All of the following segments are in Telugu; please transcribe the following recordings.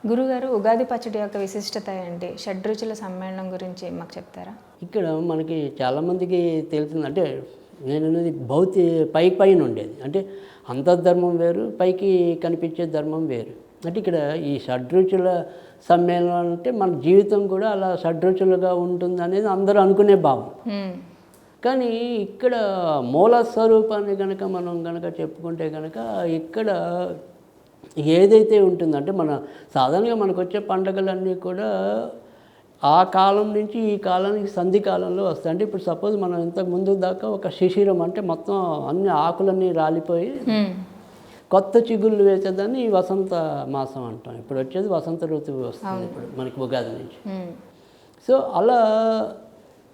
గురుగారు, ఉగాది పచ్చడి యొక్క విశిష్టత ఏంటి? షడ్రుచుల సమ్మేళనం గురించి మాకు చెప్తారా? ఇక్కడ మనకి చాలామందికి తెలిసింది అంటే నేను అనేది పైన ఉండేది అంటే అంతర్ధర్మం వేరు, పైకి కనిపించే ధర్మం వేరు. అంటే ఇక్కడ ఈ షడ్రుచుల సమ్మేళనం అంటే మన జీవితం కూడా అలా షడ్రుచులుగా ఉంటుంది అనేది అందరూ అనుకునే భావం. కానీ ఇక్కడ మూల స్వరూపాన్ని కనుక మనం కనుక చెప్పుకుంటే కనుక ఇక్కడ ఏదైతే ఉంటుందంటే మన సాధారణంగా మనకు వచ్చే పండుగలన్నీ కూడా ఆ కాలం నుంచి ఈ కాలానికి సంధి కాలంలో వస్తాయి. అంటే ఇప్పుడు సపోజ్ మనం ఇంతకు ముందు దాకా ఒక శిశిరం అంటే మొత్తం అన్ని ఆకులన్నీ రాలిపోయి కొత్త చిగుళ్ళు వేసేదాన్ని వసంత మాసం అంటాం. ఇప్పుడు వచ్చేది వసంత ఋతువు వస్తుంది ఇప్పుడు మనకి ఉగాది నుంచి. సో అలా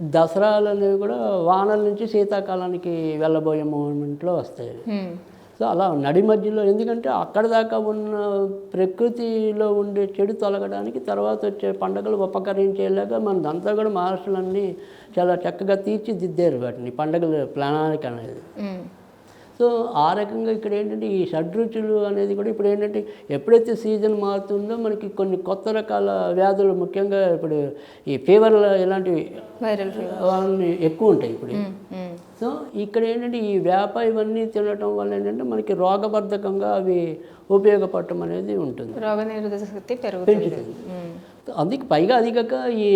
దసరాలు అనేవి కూడా వానల నుంచి శీతాకాలానికి వెళ్ళబోయే మూమెంట్లో వస్తాయి. సో అలా నడి మధ్యలో ఎందుకంటే అక్కడ దాకా ఉన్న ప్రకృతిలో ఉండే చెడు తొలగడానికి తర్వాత వచ్చే పండుగలు ఉపకరించేలాగా మనదంతా కూడా మహర్షులన్నీ చాలా చక్కగా తీర్చిదిద్దారు వాటిని పండుగల ప్రణాళిక అనేది. సో ఆ రకంగా ఇక్కడ ఏంటంటే ఈ షడ్రుచులు అనేది కూడా ఇప్పుడు ఏంటంటే ఎప్పుడైతే సీజన్ మారుతుందో మనకి కొన్ని కొత్త రకాల వ్యాధులు ముఖ్యంగా ఇప్పుడు ఈ ఫీవర్లు ఇలాంటివి వైరల్ ఫీవర్ అవన్నీ ఎక్కువ ఉంటాయి ఇప్పుడు. సో ఇక్కడ ఏంటంటే ఈ వేప ఇవన్నీ తినటం వల్ల ఏంటంటే మనకి రోగవర్ధకంగా అవి ఉపయోగపడటం అనేది ఉంటుంది, రోగనిరోధక శక్తి పెరుగుతుంది. అందుకే పైగా అదిగాక ఈ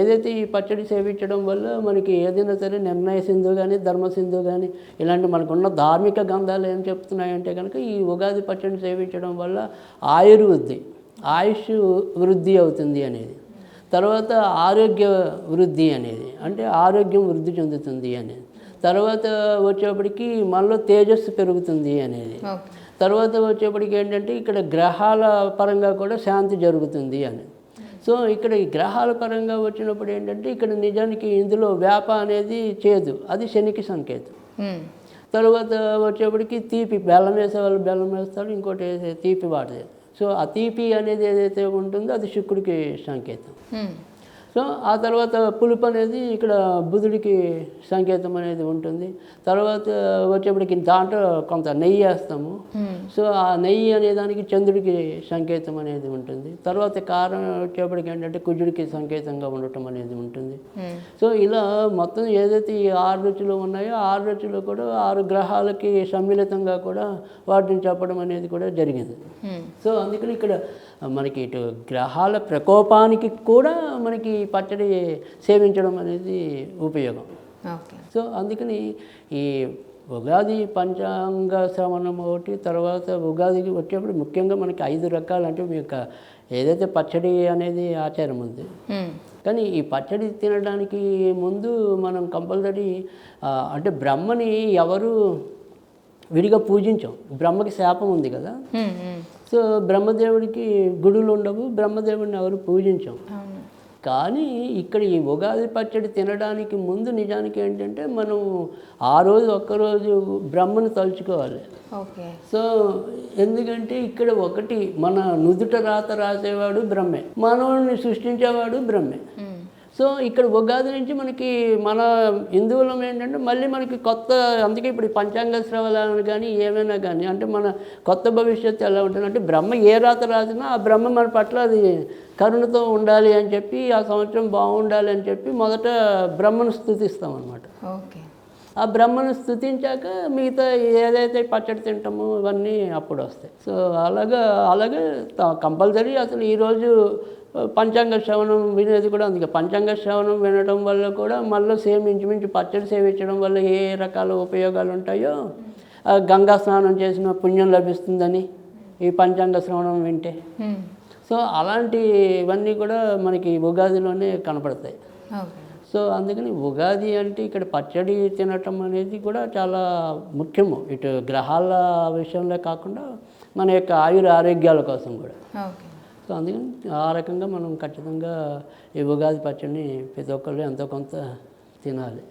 ఏదైతే ఈ పచ్చడి సేవించడం వల్ల మనకి ఏదైనా సరే నిర్ణయ సింధు కానీ ధర్మ సింధు కానీ ఇలాంటి మనకున్న ధార్మిక గ్రంథాలు ఏం చెప్తున్నాయంటే కనుక ఈ ఉగాది పచ్చడిని సేవించడం వల్ల ఆయుష్ వృద్ధి అవుతుంది అనేది, తర్వాత ఆరోగ్య వృద్ధి అనేది అంటే ఆరోగ్యం వృద్ధి చెందుతుంది అనేది, తర్వాత వచ్చేప్పటికి మనలో తేజస్సు పెరుగుతుంది అనేది, తర్వాత వచ్చేప్పటికి ఏంటంటే ఇక్కడ గ్రహాల పరంగా కూడా శాంతి జరుగుతుంది అని. సో ఇక్కడ ఈ గ్రహాల పరంగా వచ్చినప్పుడు ఏంటంటే ఇక్కడ నిజానికి ఇందులో వేప అనేది చేదు, అది శనికి సంకేతం. తర్వాత వచ్చేప్పటికి తీపి, బెల్లం వేసే వాళ్ళు బెల్లం వేస్తారు, ఇంకోటి తీపి వాడతారు. సో ఆ తీపి అనేది ఏదైతే ఉంటుందో అది శుక్రుడికి సంకేతం. సో ఆ తర్వాత పులుపు అనేది ఇక్కడ బుధుడికి సంకేతం అనేది ఉంటుంది. తర్వాత వచ్చేప్పటికి దాంట్లో కొంత నెయ్యి వేస్తాము. సో ఆ నెయ్యి అనే దానికి చంద్రుడికి సంకేతం అనేది ఉంటుంది. తర్వాత కారం వచ్చేప్పటికి ఏంటంటే కుజుడికి సంకేతంగా ఉండటం అనేది ఉంటుంది. సో ఇలా మొత్తం ఏదైతే ఈ 6 రుచులు ఉన్నాయో 6 రుచులు కూడా 6 గ్రహాలకి సమ్మిళితంగా కూడా వాటిని చెప్పడం అనేది కూడా జరిగింది. సో అందుకని ఇక్కడ మనకి ఇటు గ్రహాల ప్రకోపానికి కూడా మనకి పచ్చడి సేవించడం అనేది ఉపయోగం. సో అందుకని ఈ ఉగాది పంచాంగ శ్రవణం ఒకటి, తర్వాత ఉగాదికి వచ్చేప్పుడు ముఖ్యంగా మనకి 5 రకాలు అంటే మీకు ఏదైతే పచ్చడి అనేది ఆచారం ఉంది. కానీ ఈ పచ్చడి తినడానికి ముందు మనం కంపల్సరీ అంటే బ్రహ్మని ఎవరు విడిగా పూజించాం, బ్రహ్మకి శాపం ఉంది కదా. సో బ్రహ్మదేవుడికి గుడులు ఉండవు, బ్రహ్మదేవుడిని ఎవరు పూజించాం. కానీ ఇక్కడ ఈ ఉగాది పచ్చడి తినడానికి ముందు నిజానికి ఏంటంటే మనం ఆ రోజు ఒక్కరోజు బ్రహ్మను తలుచుకోవాలి. సో ఎందుకంటే ఇక్కడ ఒకటి మన నుదుట రాత రాసేవాడు బ్రహ్మే, మనల్ని సృష్టించేవాడు బ్రహ్మే. సో ఇక్కడ ఉగాది నుంచి మనకి మన హిందువులం ఏంటంటే మళ్ళీ మనకి కొత్త, అందుకే ఇప్పుడు పంచాంగ శ్రవణాలు కానీ ఏమైనా కానీ అంటే మన కొత్త భవిష్యత్తు ఎలా ఉంటుంది అంటే బ్రహ్మ ఏ రాత రాసినా ఆ బ్రహ్మ మన పట్ల అది కరుణతో ఉండాలి అని చెప్పి ఆ సంవత్సరం బాగుండాలి అని చెప్పి మొదట బ్రహ్మను స్తుతిస్తాం అన్నమాట. ఆ బ్రహ్మను స్తుతించాక మిగతా ఏదైతే పచ్చడి తింటామో ఇవన్నీ అప్పుడు వస్తాయి. సో అలాగే కంపల్సరీ అసలు ఈరోజు పంచాంగ శ్రవణం వినేది కూడా అందుకే. పంచాంగ శ్రవణం వినడం వల్ల కూడా మళ్ళీ సేమ్ ఇంచుమించు పచ్చడి సేవించడం వల్ల ఏ రకాల ఉపయోగాలు ఉంటాయో గంగా స్నానం చేసిన పుణ్యం లభిస్తుందని ఈ పంచాంగ శ్రవణం వింటే. సో అలాంటివన్నీ కూడా మనకి ఉగాదిలోనే కనపడతాయి. సో అందుకని ఉగాది అంటే ఇక్కడ పచ్చడి తినటం అనేది కూడా చాలా ముఖ్యము, ఇటు గ్రహాల విషయంలో కాకుండా మన యొక్క ఆరోగ్యాల కోసం కూడా. సో అందుకని ఆ రకంగా మనం ఖచ్చితంగా ఈ ఉగాది పచ్చడిని ప్రతి ఒక్కళ్ళు ఎంతో కొంత తినాలి.